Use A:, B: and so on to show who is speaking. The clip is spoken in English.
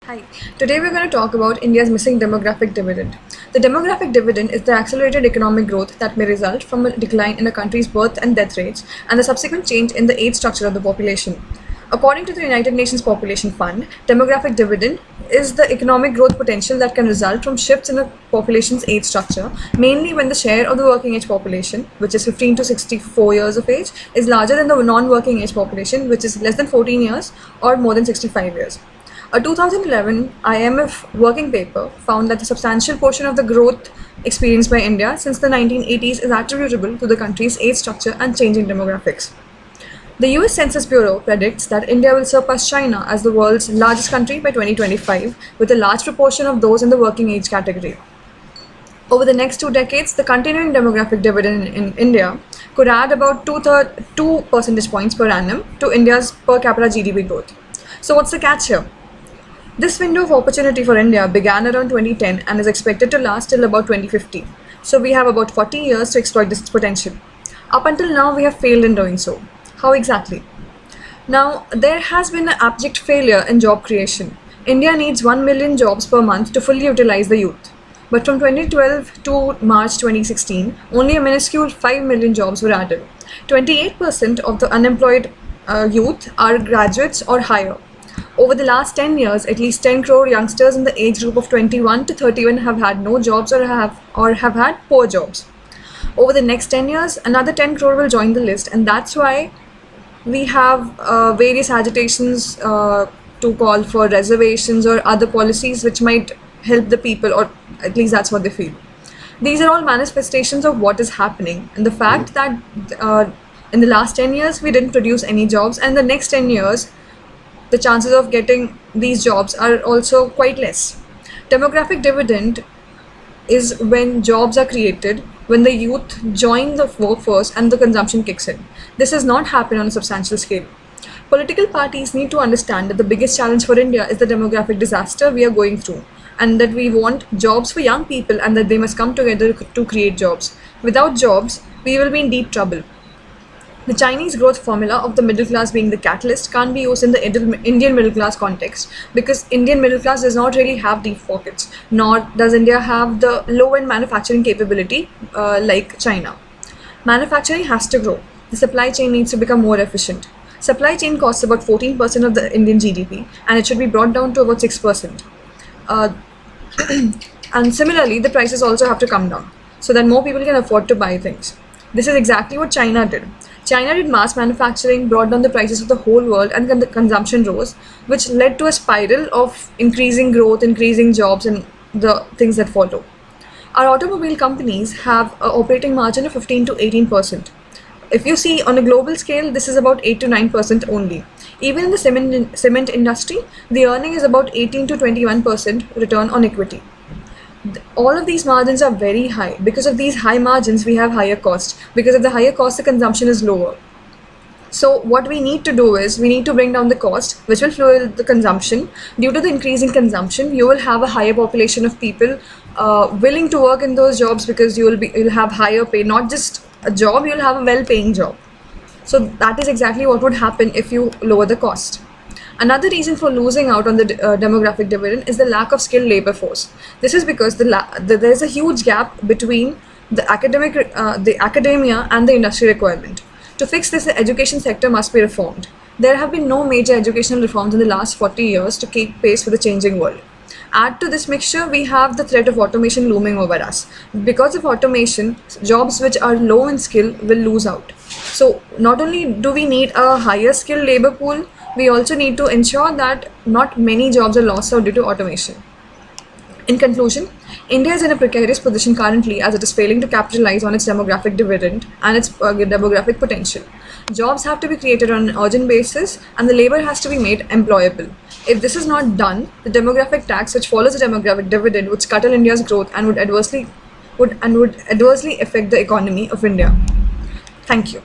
A: Hi, today we're going to talk about India's missing demographic dividend. The demographic dividend is the accelerated economic growth that may result from a decline in a country's birth and death rates and the subsequent change in the age structure of the population. According to the United Nations Population Fund, demographic dividend is the economic growth potential that can result from shifts in a population's age structure, mainly when the share of the working age population, which is 15 to 64 years of age, is larger than the non-working age population, which is less than 14 years or more than 65 years. A 2011 IMF working paper found that a substantial portion of the growth experienced by India since the 1980s is attributable to the country's age structure and changing demographics. The US Census Bureau predicts that India will surpass China as the world's largest country by 2025, with a large proportion of those in the working age category. Over the next 2 decades, the continuing demographic dividend in India could add about 2 percentage points per annum to India's per capita GDP growth. So what's the catch here? This window of opportunity for India began around 2010 and is expected to last till about 2050. So we have about 40 years to exploit this potential. Up until now, we have failed in doing so. How exactly? Now, there has been an abject failure in job creation. India needs 1 million jobs per month to fully utilize the youth. But from 2012 to March 2016, only a minuscule 5 million jobs were added. 28% of the unemployed youth are graduates or higher. Over the last 10 years, at least 10 crore youngsters in the age group of 21 to 31 have had no jobs or have had poor jobs. Over the next 10 years, another 10 crore will join the list, and that's why we have various agitations to call for reservations or other policies which might help the people, or at least that's what they feel. These are all manifestations of what is happening, and the fact that in the last 10 years we didn't produce any jobs, and the next 10 years the chances of getting these jobs are also quite less. Demographic dividend is when jobs are created, when the youth join the workforce and the consumption kicks in. This does not happen on a substantial scale. Political parties need to understand that the biggest challenge for India is the demographic disaster we are going through, and that we want jobs for young people and that they must come together to create jobs. Without jobs, we will be in deep trouble. The Chinese growth formula of the middle class being the catalyst can't be used in the Indian middle class context, because Indian middle class does not really have deep pockets, nor does India have the low-end manufacturing capability like China. Manufacturing has to grow. The supply chain needs to become more efficient. Supply chain costs about 14% of the Indian GDP, and it should be brought down to about 6%. And similarly, the prices also have to come down so that more people can afford to buy things. This is exactly what China did. China did mass manufacturing, brought down the prices of the whole world, and the consumption rose, which led to a spiral of increasing growth, increasing jobs, and the things that follow. Our automobile companies have an operating margin of 15 to 18%. If you see on a global scale, this is about 8 to 9% only. Even in the cement industry, the earning is about 18 to 21% return on equity. All of these margins are very high. Because of these high margins, we have higher cost. Because of the higher cost, the consumption is lower. So what we need to do is we need to bring down the cost, which will fuel the consumption. Due to the increasing consumption, you will have a higher population of people willing to work in those jobs, because you'll have higher pay, not just a job, you'll have a well-paying job. So that is exactly what would happen if you lower the cost. Another reason for losing out on the demographic dividend is the lack of skilled labor force. This is because there is a huge gap between the academia and the industry requirement. To fix this, the education sector must be reformed. There have been no major educational reforms in the last 40 years to keep pace with the changing world. Add to this mixture, we have the threat of automation looming over us. Because of automation, jobs which are low in skill will lose out. So not only do we need a higher skilled labor pool, we also need to ensure that not many jobs are lost out due to automation. In conclusion, India is in a precarious position currently, as it is failing to capitalize on its demographic dividend and its demographic potential. Jobs have to be created on an urgent basis, and the labor has to be made employable. If this is not done, the demographic tax, which follows the demographic dividend, would scuttle India's growth and would adversely affect the economy of India. Thank you.